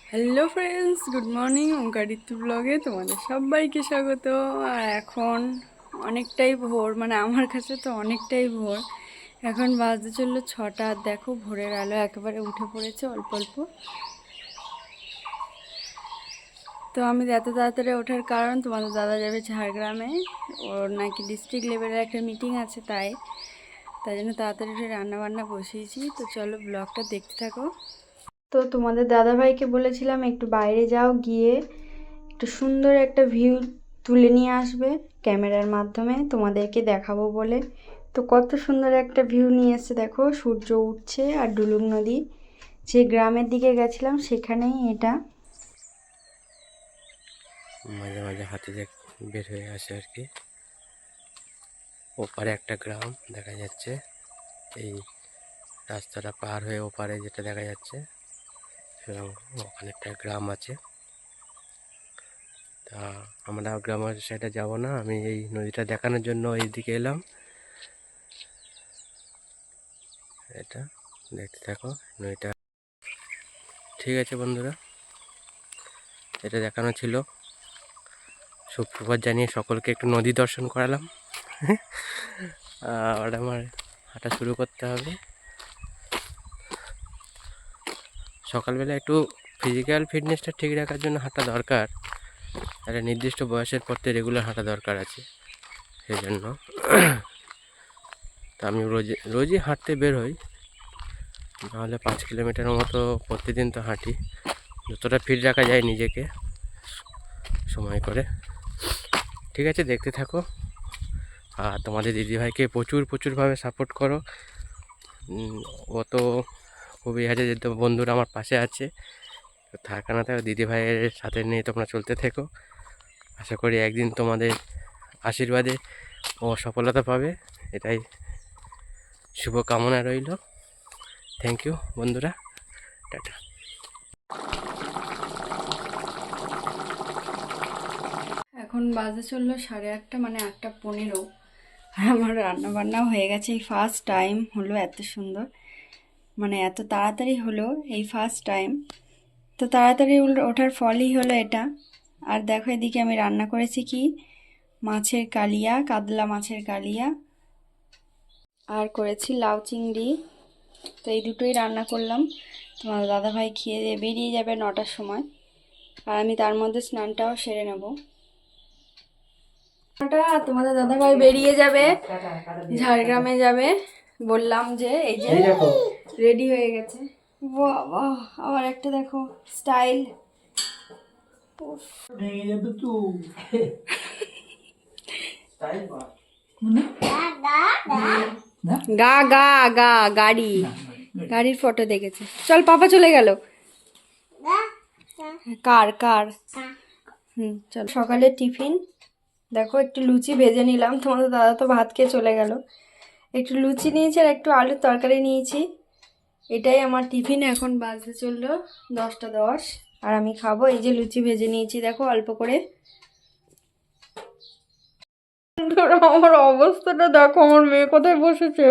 Hello friends, good morning. ওঙ্কারিত্তু ব্লগে তোমাদের সবাইকে স্বাগত। আর এখন অনেকটাই ভোর, মানে আমার কাছে তো অনেকটাই ভোর। এখন বাজতে চললো 6টা। আর দেখো ভোরের আলো একেবারে উঠে পড়েছে অল্প অল্প। তো আমি এত তাড়াতাড়ি ওঠার কারণ, তোমাদের দাদা যাবে ঝাড়গ্রামে, ওর নাকি ডিস্ট্রিক্ট লেভেলের একটা মিটিং আছে, তাই জন্য তাড়াতাড়ি উঠে রান্নাবান্না বসিয়েছি। তো চলো ব্লগটা দেখতে থাকো। তো তোমাদের দাদাভাইকে বলেছিলাম একটু বাইরে যাও, গিয়ে একটু সুন্দর একটা ভিউ তুলে নিয়ে আসবে ক্যামেরার মাধ্যমে, তোমাদেরকে দেখাবো বলে। তো কত সুন্দর একটা ভিউ নিয়ে এসছে দেখো, সূর্য উঠছে আর ডুলুং নদী। যে গ্রামের দিকে গেছিলাম সেখানেই এটা। মাঝে মাঝে হাতি বের হয়ে আসে আর কি। ওপারে একটা গ্রাম দেখা যাচ্ছে, এই রাস্তাটা পার হয়ে ওপারে যেটা দেখা যাচ্ছে ওখানে একটা গ্রাম আছে। তা আমরা গ্রামের সাইডে যাব না, আমি এই নদীটা দেখানোর জন্য এইদিকে এলাম। এটা দেখতে থাকো নদীটা। ঠিক আছে বন্ধুরা, এটা দেখানো ছিল। সুপ্রভাত জানিয়ে সকলকে একটু নদী দর্শন করালাম। আর আমার হাঁটা শুরু করতে হবে। সকালবেলা একটু ফিজিক্যাল ফিটনেসটা ঠিক রাখার জন্য হাঁটা দরকার। একটা নির্দিষ্ট বয়সের পর থেকে রেগুলার হাঁটা দরকার আছে, সেই জন্য তো আমি রোজই হাঁটতে বের হই। নাহলে 5 কিলোমিটার মতো প্রতিদিন তো হাঁটি, যতটা ফিট রাখা যায় নিজেকে সময় করে। ঠিক আছে, দেখতে থাকো। আর তোমাদের দিদিভাইকে প্রচুরভাবে সাপোর্ট করো। ও তো খুবই আছে যে বন্ধুরা আমার পাশে আছে, থাকা না থাকা দিদিভাইয়ের সাথে নিয়ে তোমরা চলতে থেকো। আশা করি একদিন তোমাদের আশীর্বাদে ও সফলতা পাবে, এটাই শুভকামনা রইল। থ্যাংক ইউ বন্ধুরা, টাটা। এখন বাজে চললো 8:30, মানে 8:15। আর আমার রান্না বান্নাও হয়ে গেছে। এই ফার্স্ট টাইম হলো এত সুন্দর, মানে এত তাড়াতাড়ি হলো এই ফার্স্ট টাইম। তো তাড়াতাড়ি ওঠার ফলই হলো এটা। আর দেখো এদিকে আমি রান্না করেছি কি, মাছের কালিয়া, কাতলা মাছের কালিয়া, আর করেছি লাউ চিংড়ি। তো এই দুটোই রান্না করলাম। তোমার দাদাভাই খেয়ে দিয়ে বেরিয়ে যাবে 9টার সময়, আর আমি তার মধ্যে স্নানটাও সেরে নেব। তোমাদের দাদাভাই বেরিয়ে যাবে, ঝাড়গ্রামে যাবে। বললাম যে এই যে রেডি হয়ে গেছে। বাবা, আবার একটা দেখো স্টাইল। গা গা গা গাড়ির ফটো দেখেছে। চল, পাপা চলে গেল। কার কার চল। সকালে টিফিন দেখো, একটু লুচি ভেজে নিলাম। তোমাদের দাদা তো ভাত খেয়ে চলে গেল। একটু লুচি নিয়েছি আর একটু আলুর তরকারি নিয়েছি। এটাই আমার টিফিন। এখন বাজতে চললো 10টা 10, আর আমি খাবো। এই যে লুচি ভেজে নিয়েছি দেখো অল্প করে। আমার অবস্থাটা দেখো, আমার মেয়ে কোথায় বসেছে,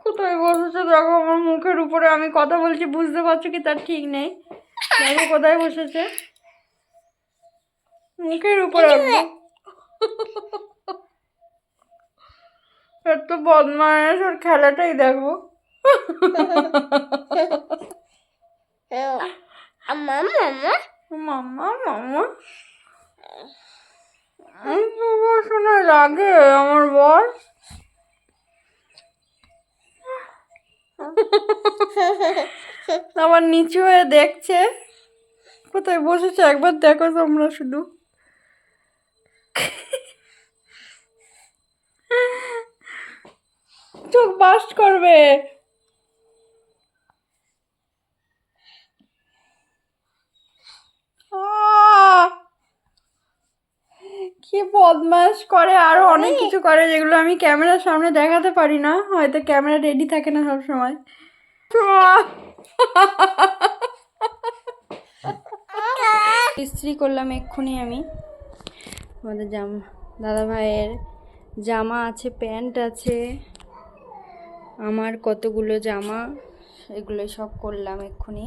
কোথায় বসেছে দেখো আমার মুখের উপরে। আমি কথা বলছি, বুঝতে পারছো কি তার ঠিক নেই। দেখো কোথায় বসেছে, মুখের উপরে। এত বদমাইশ, ওর খেলাটাই দেখো। মাম্মা মাম্মা মাম্মা শোনা লাগে আমার বল। আমার নিচু হয়ে দেখছে কোথায় বসেছে, একবার দেখো তোমরা শুধু। চোখ বাস্ট করবে। কি বদমাশ করে, আরো অনেক কিছু করে যেগুলো আমি ক্যামেরার সামনে দেখাতে পারি না, হয়তো ক্যামেরা রেডি থাকে না সব সময়। ইস্ত্রি করলাম এক্ষুনি আমি। আমাদের দাদা ভাইয়ের জামা আছে, প্যান্ট আছে, আমার কতগুলো জামা এগুলো সব করলাম এক্ষুনি।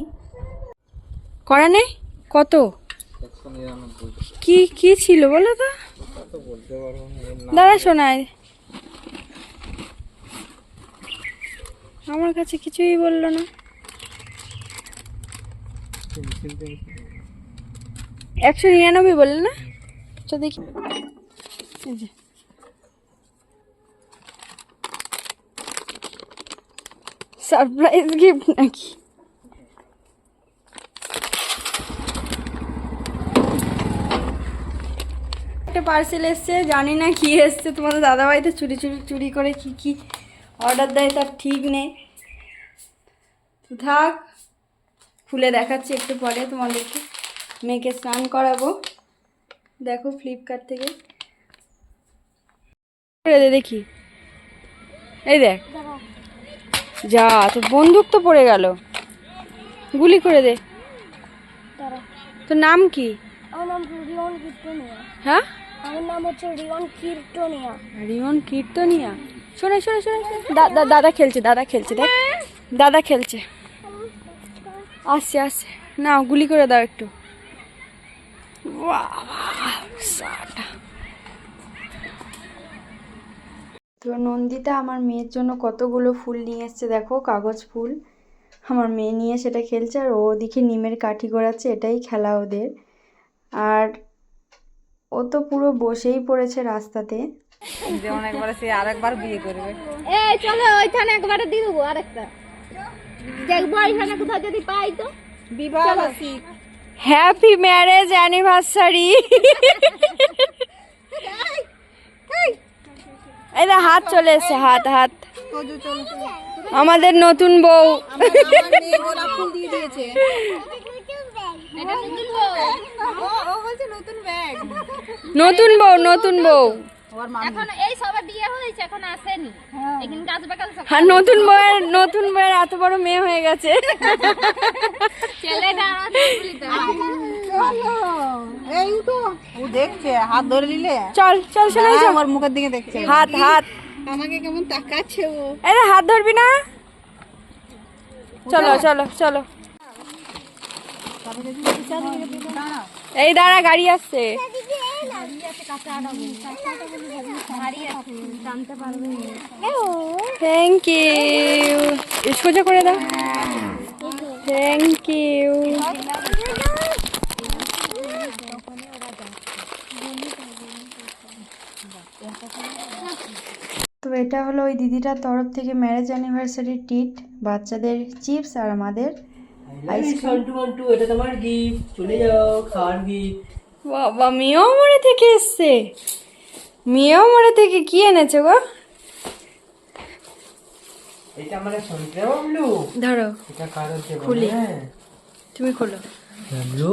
করা নেই কত? কি কি ছিল বলো তো? দাঁড়া শোনায়, আমার কাছে কিছুই বললো না। 199 বললে না? তো দেখি, সারপ্রাইজ গিফট নাকি? একটা পার্সেল এসছে, জানি না কি এসছে। তোমাদের দাদাভাই তো চুরি চুরি চুরি করে কি কি অর্ডার দেয় তার ঠিক নেই। তো থাক, খুলে দেখাচ্ছি একটু পরে তোমাদেরকে। মেয়েকে স্নান করাবো, দেখো ফ্লিপকার্ট থেকে করে দে দেখি। এই দেখ, যা তো বন্দুক তো পড়ে গেল, গুলি করে দে। তোর নাম কি? আমার নাম রিয়ন কীর্তনিয়া। হ্যাঁ, আমার নাম হচ্ছে রিয়ন কীর্তনিয়া। রিমন কীর্তনিয়া। শোনে শোনে শোনে, দাদা খেলছে, দাদা খেলছে, দেখ দাদা খেলছে। আসছে আসছে, না গুলি করে দাও একটু। তো নন্দিতা আমার মেয়ের জন্য কতগুলো ফুল নিয়ে এসছে, দেখো কাগজ ফুল। আমার মেয়ে নিয়ে সেটা খেলছে, আর ও ওদিকে নিমের কাঠি গড়াচ্ছে, এটাই খেলা ওদের। আর ও তো পুরো বসেই পড়েছে রাস্তাতে। যেমন একবার সে আরেকবার বিয়ে করবে। এই চলো ওইখানে একবারে দিয়ে দেবো আরেকটা। দেখবো এখানে কোথাও যদি পাই তো। বিবাহ বার্ষিক। Happy marriage anniversary. এই দা হাত চলে এসছে, হাত হাত। আমাদের নতুন বউ। আমার মেয়ে গোলাপ ফুল দিয়ে দিয়েছে। এটা নতুন বউ। ও বলছে নতুন ব্যাগ। নতুন বউ, নতুন বউ। ওর মামি। এখন এই সবে বিয়ে হয়েছে, এখন আসেনি। এখানে আসবে কাল সকালে। আর নতুন বউয়ের এত বড় মেয়ে হয়ে গেছে। ছেলেটা আমাদের বলিতে এই উঠো। ও দেখছে, হাত ধরে নিলে। চল চল শোনাই চল। আমার মুখের দিকে দেখছে। হাত হাত, আমাকে কেমন তাকাচ্ছে ও। এই হাত ধরবি না। চলো চলো চলো। এই দাঁড়া, গাড়ি আসছে। থ্যাংক ইউ, সোজা করে দাও। Thank you. তো এটা হলো ওই দিদিটার তরফ থেকে ম্যারেজ অ্যানিভার্সারি ট্রিট, বাচ্চাদের চিপস আর আমাদের আইসক্রিম। এটা তোমার গিফট, চলে যাও, খাওয়ার গিফট। বাবা, মিয়ামরে থেকে এসছে। মিয়ামরে থেকে কি এনেছে গো? এটা আমার সন্টে বাবলু। ধরো, এটা কারোর দেব। খুলি। তুমি খোলো। বাবলু,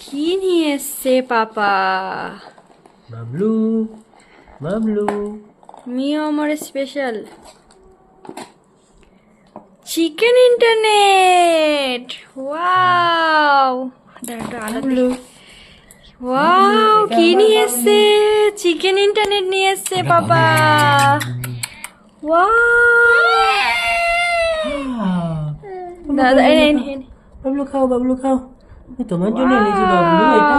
কি নিয়ে এসছে পাপা? বাবলু, বাবলু। মিয়ামরে special chicken internet. Wow, Bablu, wow, কি নিয়ে এসছে? চিকেন ইন্টারনেট নিয়ে এসছে পাপা। ওয়াও, দাদা এই বাবলু খাও, বাবলু খাও। তোমার জন্য এনেছি বাবলু, এটা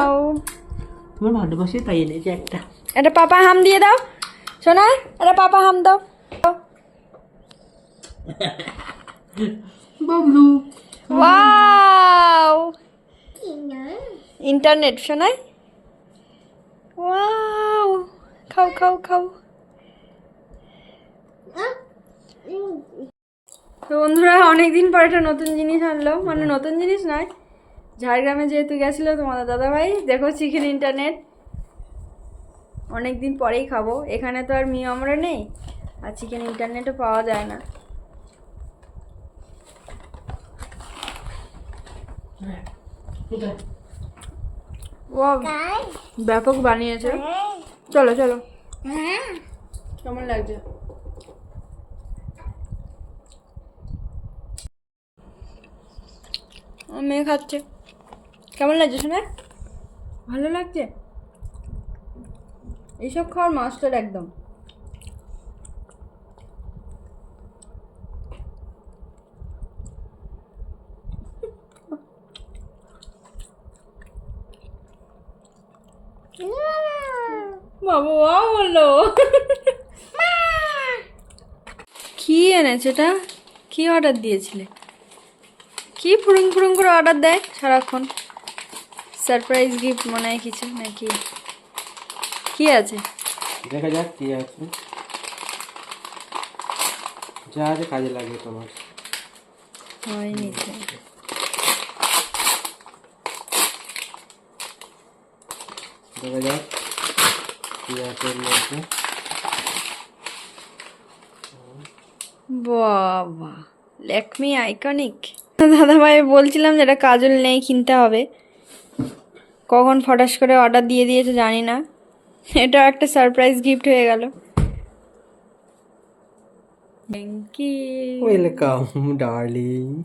তোমার ভালোবাসে তাই এনেছি একটা। এটা পাপা হাম দিয়ে দাও। শোনা, এটা পাপা হাম দাও। বাবলু, ওয়াও, ইন্টারনেট শোনাই। ওয়াও, খাও খাও খাও। তো বন্ধুরা, অনেকদিন পর একটা নতুন জিনিস আনলো, মানে নতুন জিনিস নয়, ঝাড়গ্রামে যেহেতু গেছিলো তোমাদের দাদাভাই, দেখো চিকেন ইন্টারনেট। অনেকদিন পরেই খাবো, এখানে তো আর মিয়ামরে নেই, আর চিকেন ইন্টারনেটও পাওয়া যায় না। ও ব্যাপক বানিয়েছে। চলো চলো, কেমন লাগছে? আমার মেয়ে খাচ্ছে। কেমন লাগছে শোনা? ভালো লাগছে? এইসব খাওয়ার মাস্টার একদম। বাবা বললো কি এনেছে এটা? কি অর্ডার দিয়েছিলে? কি ফুরুং ফুরুং করে অর্ডার দেয় সারাক্ষণ? সারপ্রাইজ গিফট মনে হয় কিছু নাকি? কি আছে? দেখা যাক কি আছে, যা আছে কাজে লাগবে তোমার। হয়নি তো। দেখা যাক কি আছে এর মধ্যে। বাবা, ল্যাকমি আইকনিক। দাদা ভাই বলছিলাম যে এটা কাজল নেই, কিনতে হবে। কখন ফটাস করে অর্ডার দিয়ে দিয়েছে জানি না। এটা একটা সারপ্রাইজ গিফট হয়ে গেল। Thank you. Welcome darling.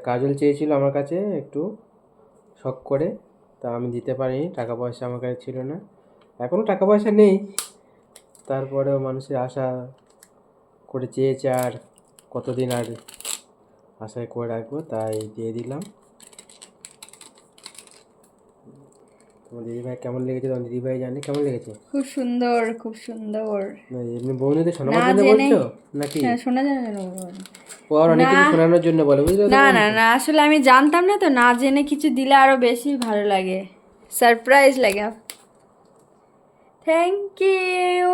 Kajal চেয়েছিল আমার কাছে একটু শখ করে, তা আমি দিতে পারিনি, টাকা পয়সা আমার কাছে ছিল না, এখনও টাকা পয়সা নেই, তারপরেও মানুষের আশা করে চেয়েছে, আর কতদিন আর আশায় করে রাখবো, তাই দিয়ে দিলাম। তোমার দিদিভাই কেমন লেগেছে? তোমার দিদিভাই জানে কেমন লেগেছে। খুব সুন্দর, খুব সুন্দর। না, এমনি বন্ধুদের শোনাবার না জন্য জেনে- বলছো নাকি? হ্যাঁ, শোনা যায় না। ও আর অনেক কিছু না। শোনানোর জন্য বলে, বুঝলে তো? না না না, আসলে আমি জানতাম না তো, না জেনে কিছু দিলে আরো বেশি ভালো লাগে, সারপ্রাইজ লাগে। Thank you.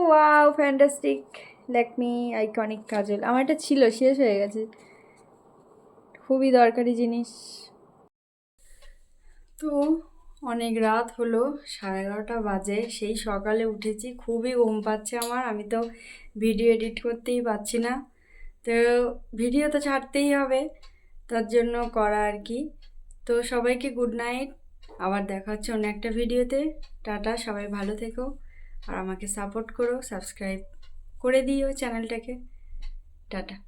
Wow, fantastic. Lakme iconic kajal. আমার এটা ছিল, শেষ হয়ে গেছে। খুবই দরকারি জিনিস। তো অনেক রাত হলো, 11:30 বাজে। সেই সকালে উঠেছি, খুবই ঘুম পাচ্ছে আমার। আমি তো ভিডিও এডিট করতেই পারছি না, তো ভিডিও তো ছাড়তেই হবে, তার জন্য করা আর কি। তো সবাইকে গুড নাইট, আবার দেখা হচ্ছে অন্য একটা ভিডিওতে। টাটা, সবাই ভালো থেকো, আর আমাকে সাপোর্ট করো, সাবস্ক্রাইব করে দিও চ্যানেলটাকে। টাটা।